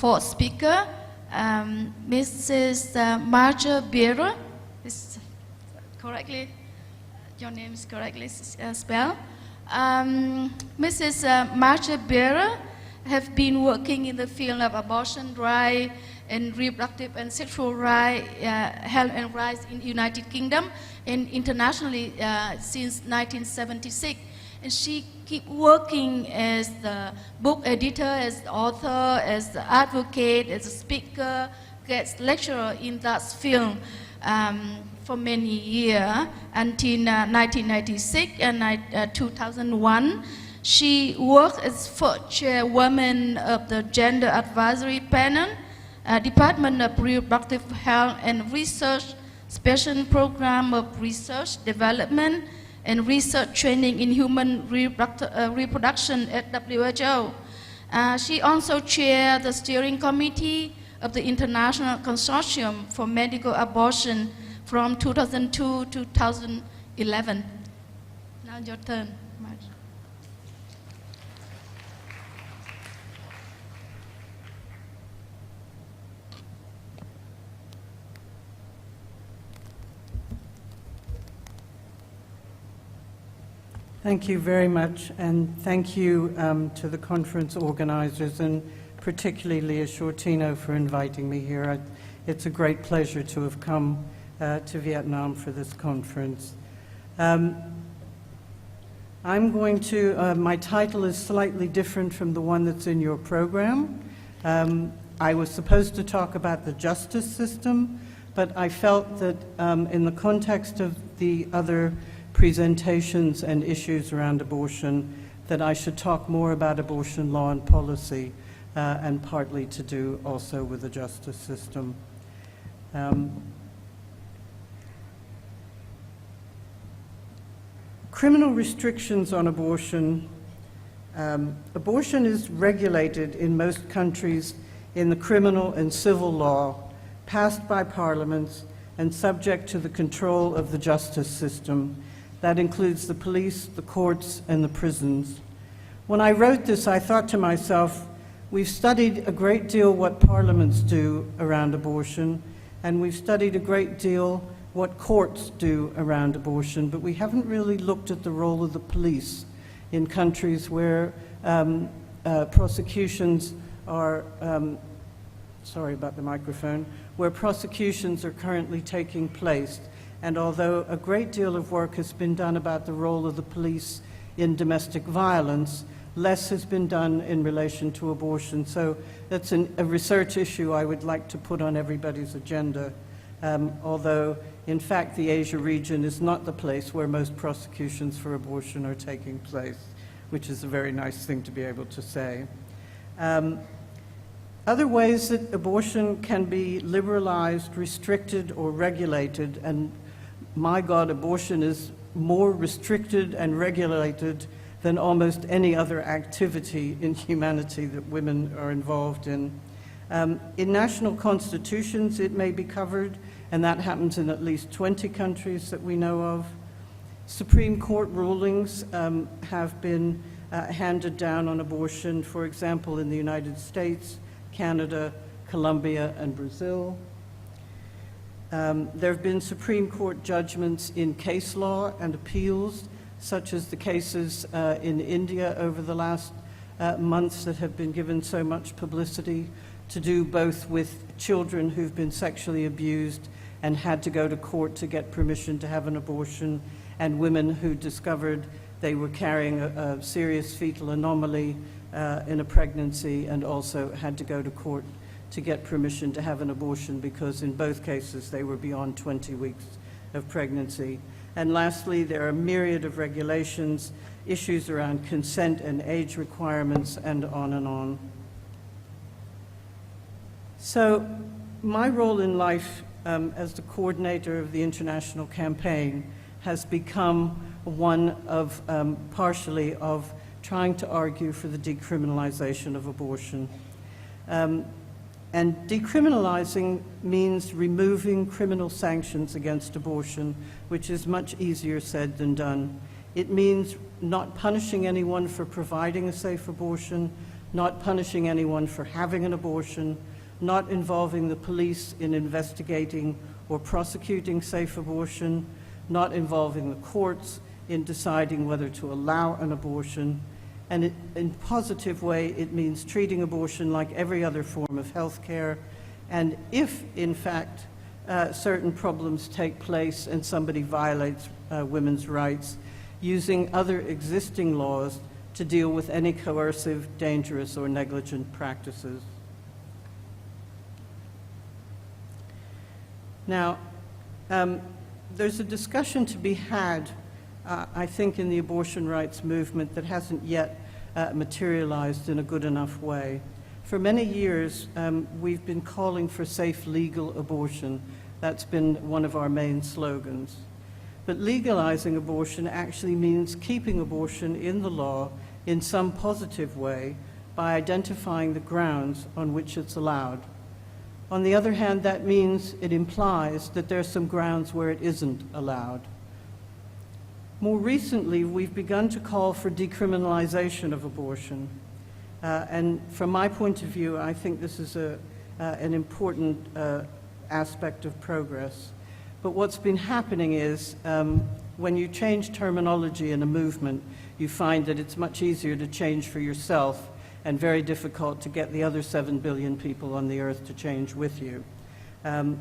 fourth speaker, Mrs. MARGE BERE. Is correctly, your name is correctly spelled. Mrs. MARGE BERE have been working in the field of abortion rights and reproductive and sexual rights, health and rights in the United Kingdom and internationally since 1976. And she keep working as the book editor, as the author, as the advocate, as a speaker, guest lecturer in that field for many years until 1996 and 2001. She worked as first chairwoman of the Gender Advisory Panel, Department of Reproductive Health and Research, Special Program of Research Development and Research Training in Human Reproduction at WHO. She also chaired the steering committee of the International Consortium for Medical Abortion from 2002 to 2011. Now your turn, Marge. Thank you very much, and thank you to the conference organizers, and particularly Leah Shortino for inviting me here. It's a great pleasure to have come to Vietnam for this conference. I'm going to, my title is slightly different from the one that's in your program. I was supposed to talk about the justice system, but I felt that in the context of the other presentations and issues around abortion, that I should talk more about abortion law and policy, and partly to do also with the justice system. Criminal restrictions on abortion. Abortion is regulated in most countries in the criminal and civil law, passed by parliaments and subject to the control of the justice system. That includes the police, the courts, and the prisons. When I wrote this, I thought to myself, we've studied a great deal what parliaments do around abortion, and we've studied a great deal what courts do around abortion, but we haven't really looked at the role of the police in countries where prosecutions are, sorry about the microphone, where prosecutions are currently taking place. And although a great deal of work has been done about the role of the police in domestic violence, less has been done in relation to abortion. So that's a research issue I would like to put on everybody's agenda, although in fact the Asia region is not the place where most prosecutions for abortion are taking place, which is a very nice thing to be able to say. Other ways that abortion can be liberalized, restricted, or regulated, and my God, abortion is more restricted and regulated than almost any other activity in humanity that women are involved in. In national constitutions, it may be covered, and that happens in at least 20 countries that we know of. Supreme Court rulings have been handed down on abortion, for example, in the United States, Canada, Colombia, and Brazil. There have been Supreme Court judgments in case law and appeals, such as the cases in India over the last months that have been given so much publicity, to do both with children who've been sexually abused and had to go to court to get permission to have an abortion, and women who discovered they were carrying a serious fetal anomaly in a pregnancy and also had to go to court to get permission to have an abortion because in both cases they were beyond 20 weeks of pregnancy. And lastly, there are a myriad of regulations, issues around consent and age requirements, and on and on. So my role in life as the coordinator of the international campaign has become one of, partially, of trying to argue for the decriminalization of abortion. And decriminalizing means removing criminal sanctions against abortion, which is much easier said than done. It means not punishing anyone for providing a safe abortion, not punishing anyone for having an abortion, not involving the police in investigating or prosecuting safe abortion, not involving the courts in deciding whether to allow an abortion. And in a positive way, it means treating abortion like every other form of health care. And if, in fact, certain problems take place and somebody violates women's rights, using other existing laws to deal with any coercive, dangerous, or negligent practices. Now, there's a discussion to be had, I think, in the abortion rights movement that hasn't yet materialized in a good enough way. For many years, we've been calling for safe, legal abortion. That's been one of our main slogans. But legalizing abortion actually means keeping abortion in the law in some positive way by identifying the grounds on which it's allowed. On the other hand, that means it implies that there are some grounds where it isn't allowed. More recently, we've begun to call for decriminalization of abortion. And from my point of view, I think this is an important aspect of progress. But what's been happening is when you change terminology in a movement, you find that it's much easier to change for yourself and very difficult to get the other 7 billion people on the earth to change with you.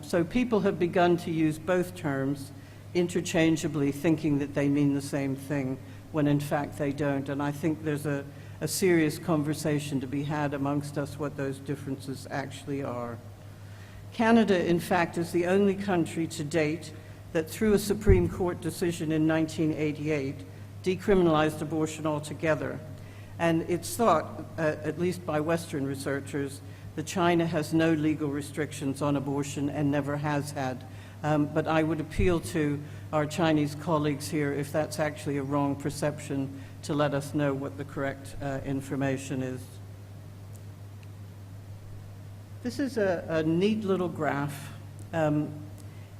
So people have begun to use both terms interchangeably, thinking that they mean the same thing, when in fact they don't. And I think there's a serious conversation to be had amongst us what those differences actually are. Canada, in fact, is the only country to date that, through a Supreme Court decision in 1988, decriminalized abortion altogether. And it's thought, at least by Western researchers, that China has no legal restrictions on abortion and never has had. But I would appeal to our Chinese colleagues here, if that's actually a wrong perception, to let us know what the correct information is. This is a neat little graph.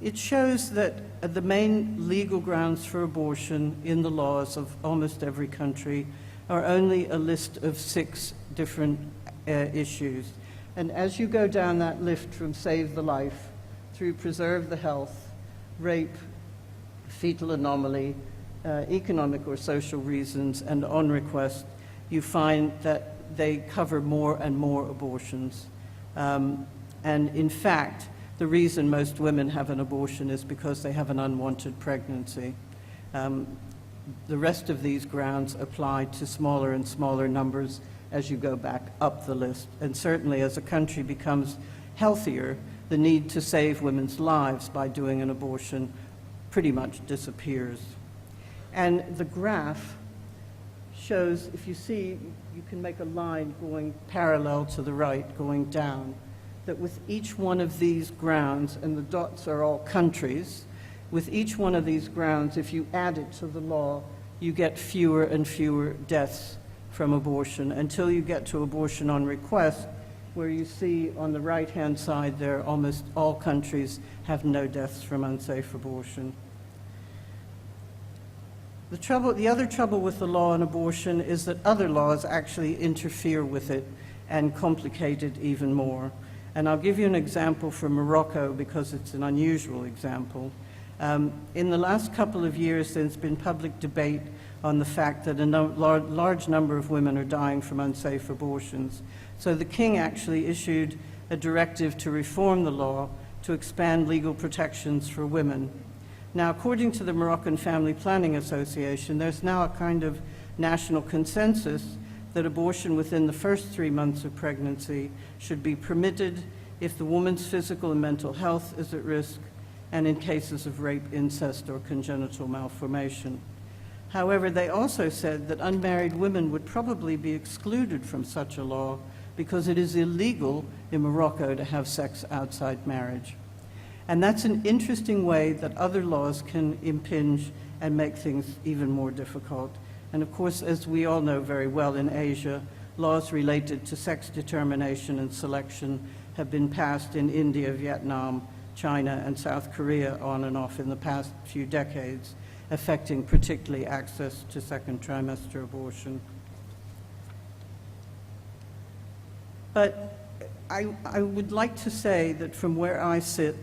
It shows that the main legal grounds for abortion in the laws of almost every country are only a list of 6 different issues. And as you go down that list from save the life through preserve the health, rape, fetal anomaly, economic or social reasons, and on request, you find that they cover more and more abortions. And in fact, the reason most women have an abortion is because they have an unwanted pregnancy. The rest of these grounds apply to smaller and smaller numbers as you go back up the list. And certainly as a country becomes healthier, the need to save women's lives by doing an abortion pretty much disappears. And the graph shows, if you see, you can make a line going parallel to the right, going down, that with each one of these grounds, and the dots are all countries, with each one of these grounds, if you add it to the law, you get fewer and fewer deaths from abortion until you get to abortion on request, where you see on the right-hand side there, almost all countries have no deaths from unsafe abortion. The other trouble with the law on abortion is that other laws actually interfere with it and complicate it even more. And I'll give you an example from Morocco because it's an unusual example. In the last couple of years, there's been public debate on the fact that a large number of women are dying from unsafe abortions. So the king actually issued a directive to reform the law to expand legal protections for women. Now, according to the Moroccan Family Planning Association, there's now a kind of national consensus that abortion within the first 3 months of pregnancy should be permitted if the woman's physical and mental health is at risk and in cases of rape, incest, or congenital malformation. However, they also said that unmarried women would probably be excluded from such a law because it is illegal in Morocco to have sex outside marriage. And that's an interesting way that other laws can impinge and make things even more difficult. And of course, as we all know very well in Asia, laws related to sex determination and selection have been passed in India, Vietnam, China, and South Korea on and off in the past few decades, affecting particularly access to second trimester abortion. But I would like to say that from where I sit,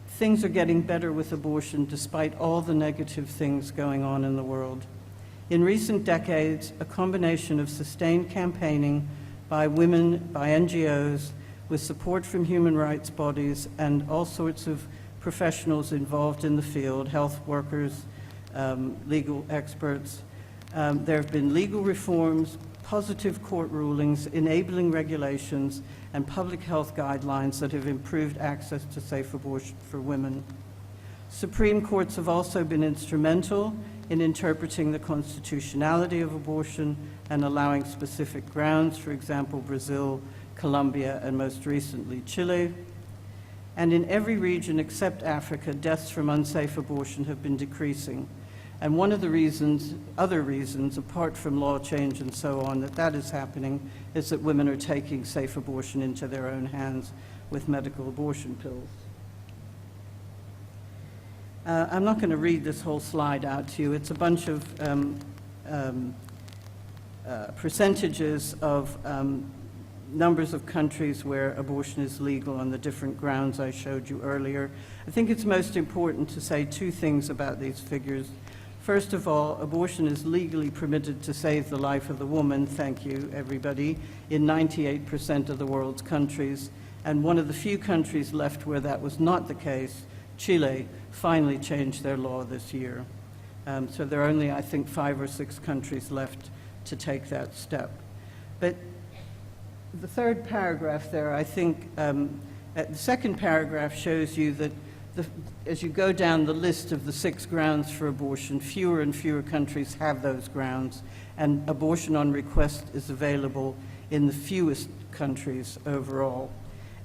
things are getting better with abortion despite all the negative things going on in the world. In recent decades, a combination of sustained campaigning by women, by NGOs, with support from human rights bodies and all sorts of professionals involved in the field, health workers, legal experts. There have been legal reforms, positive court rulings, enabling regulations, and public health guidelines that have improved access to safe abortion for women. Supreme courts have also been instrumental in interpreting the constitutionality of abortion and allowing specific grounds, for example, Brazil, Colombia, and most recently Chile. And in every region except Africa, deaths from unsafe abortion have been decreasing. And one of the reasons, other reasons, apart from law change and so on, that is happening, is that women are taking safe abortion into their own hands with medical abortion pills. I'm not going to read this whole slide out to you. It's a bunch of percentages of numbers of countries where abortion is legal on the different grounds I showed you earlier. I think it's most important to say two things about these figures. First of all, abortion is legally permitted to save the life of the woman, thank you everybody, in 98% of the world's countries. And one of the few countries left where that was not the case, Chile, finally changed their law this year. So there are only, I think, 5 or 6 countries left to take that step. But the third paragraph there, I think, the second paragraph shows you that as you go down the list of the 6 grounds for abortion, fewer and fewer countries have those grounds, and abortion on request is available in the fewest countries overall.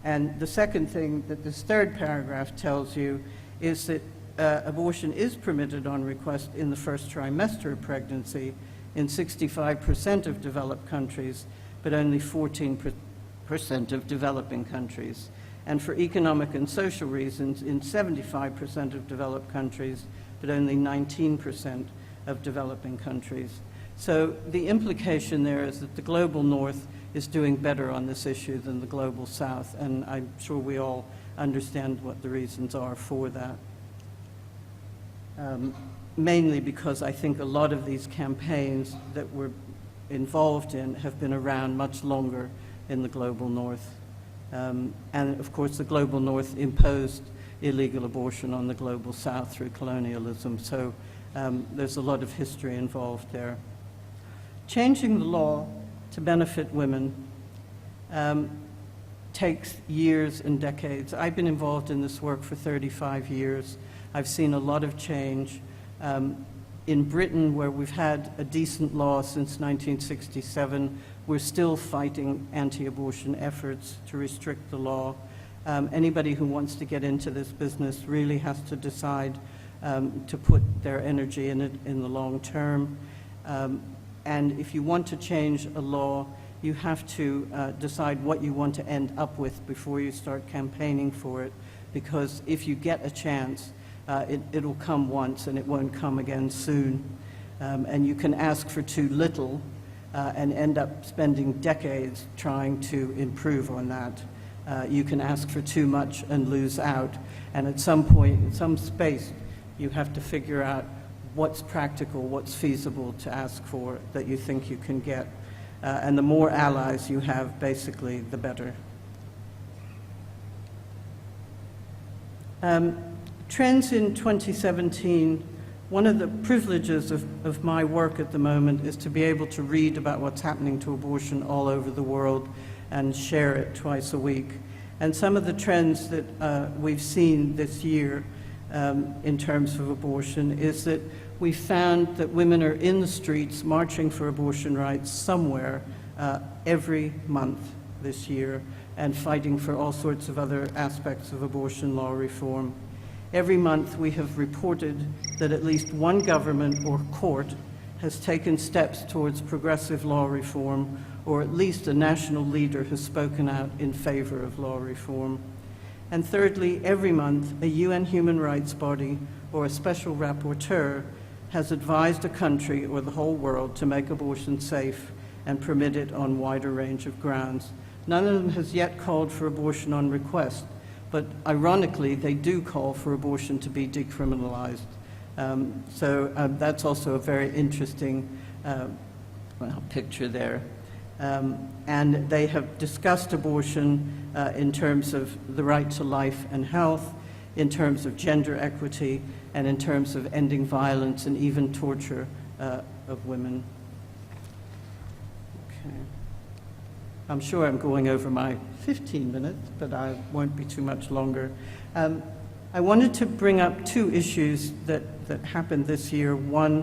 And the second thing that this third paragraph tells you is that abortion is permitted on request in the first trimester of pregnancy in 65% of developed countries, but only 14% of developing countries. And for economic and social reasons in 75% of developed countries, but only 19% of developing countries. So the implication there is that the global north is doing better on this issue than the global south, and I'm sure we all understand what the reasons are for that. Mainly because I think a lot of these campaigns that we're involved in have been around much longer in the global north. And of course the global north imposed illegal abortion on the global south through colonialism, so there's a lot of history involved there. Changing the law to benefit women takes years and decades. I've been involved in this work for 35 years. I've seen a lot of change. In Britain, where we've had a decent law since 1967, we're still fighting anti-abortion efforts to restrict the law. Anybody who wants to get into this business really has to decide to put their energy in it in the long term. And if you want to change a law, you have to decide what you want to end up with before you start campaigning for it, because if you get a chance, it'll come once and it won't come again soon. And you can ask for too little and end up spending decades trying to improve on that. You can ask for too much and lose out. And at some point, in some space, you have to figure out what's practical, what's feasible to ask for that you think you can get. And the more allies you have, basically, the better. Trends in 2017, one of the privileges of my work at the moment is to be able to read about what's happening to abortion all over the world and share it twice a week. And some of the trends that we've seen this year in terms of abortion is that we found that women are in the streets marching for abortion rights somewhere every month this year and fighting for all sorts of other aspects of abortion law reform. Every month we have reported that at least one government or court has taken steps towards progressive law reform, or at least a national leader has spoken out in favor of law reform. And thirdly, every month a UN human rights body or a special rapporteur has advised a country or the whole world to make abortion safe and permit it on a wider range of grounds. None of them has yet called for abortion on request, but ironically, they do call for abortion to be decriminalized. That's also a very interesting picture there. And they have discussed abortion in terms of the right to life and health, in terms of gender equity, and in terms of ending violence and even torture of women. Okay. I'm sure I'm going over my 15 minutes, but I won't be too much longer. I wanted to bring up two issues that happened this year. One,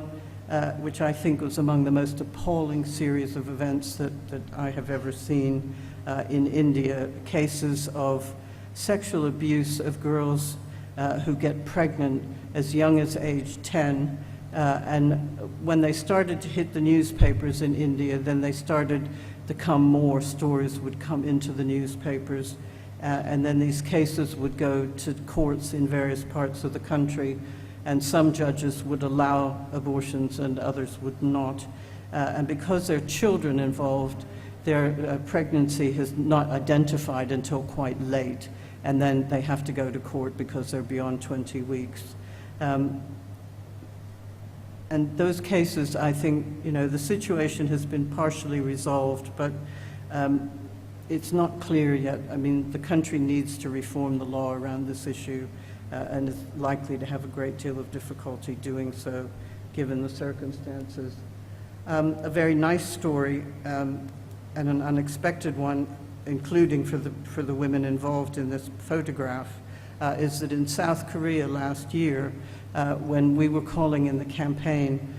which I think was among the most appalling series of events that I have ever seen in India, cases of sexual abuse of girls who get pregnant as young as age 10. And when they started to hit the newspapers in India, then they started to come more stories would come into the newspapers. And then these cases would go to courts in various parts of the country, and some judges would allow abortions and others would not. And because there are children involved, their pregnancy is not identified until quite late, and then they have to go to court because they're beyond 20 weeks. And those cases, I think, the situation has been partially resolved, but it's not clear yet. I mean, the country needs to reform the law around this issue and is likely to have a great deal of difficulty doing so, given the circumstances. A very nice story and an unexpected one, including for the women involved in this photograph, is that in South Korea last year, when we were calling in the campaign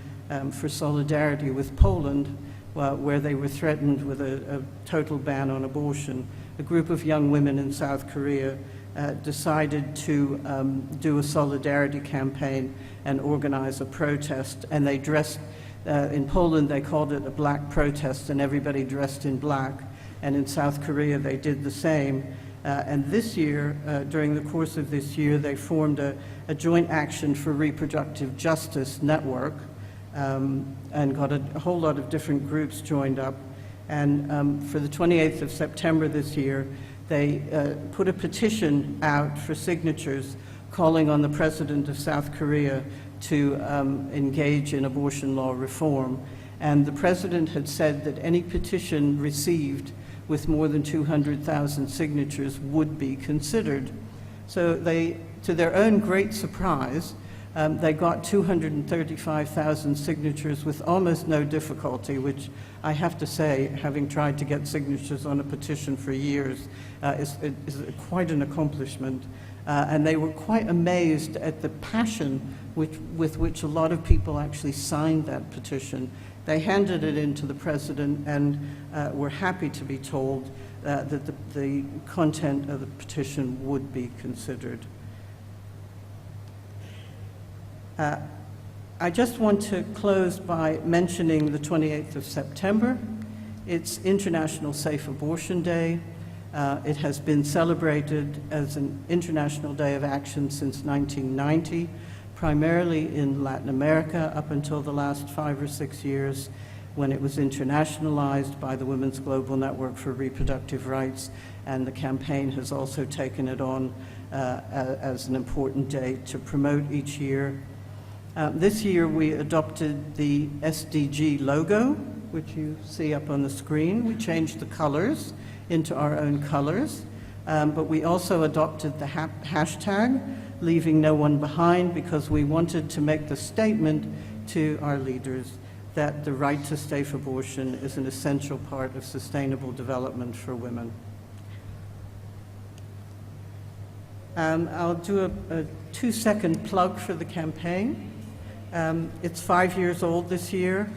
for solidarity with Poland, where they were threatened with a total ban on abortion, a group of young women in South Korea decided to do a solidarity campaign and organize a protest. And they dressed, in Poland they called it a black protest, and everybody dressed in black. And in South Korea they did the same. And this year, during the course of this year, they formed a joint action for reproductive justice network, and got a whole lot of different groups joined up. And for the 28th of September this year, they put a petition out for signatures calling on the President of South Korea to engage in abortion law reform. And the President had said that any petition received with more than 200,000 signatures would be considered. So they, to their own great surprise, they got 235,000 signatures with almost no difficulty, which I have to say, having tried to get signatures on a petition for years, is quite an accomplishment. And they were quite amazed at the passion with which a lot of people actually signed that petition. They handed it in to the President and were happy to be told that the content of the petition would be considered. I just want to close by mentioning the 28th of September. It's International Safe Abortion Day. It has been celebrated as an International Day of Action since 1990, primarily in Latin America up until the last 5 or 6 years, when it was internationalized by the Women's Global Network for Reproductive Rights, and the campaign has also taken it on as an important day to promote each year. This year we adopted the SDG logo, which you see up on the screen. We changed the colors into our own colors, but we also adopted the hashtag, leaving no one behind, because we wanted to make the statement to our leaders that the right to safe abortion is an essential part of sustainable development for women. I'll do a 2-second plug for the campaign. It's 5 years old this year.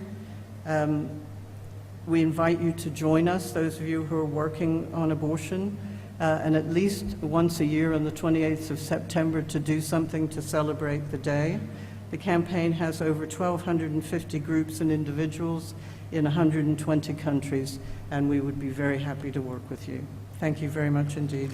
We invite you to join us, those of you who are working on abortion, and at least once a year on the 28th of September to do something to celebrate the day. The campaign has over 1,250 groups and individuals in 120 countries, and we would be very happy to work with you. Thank you very much indeed.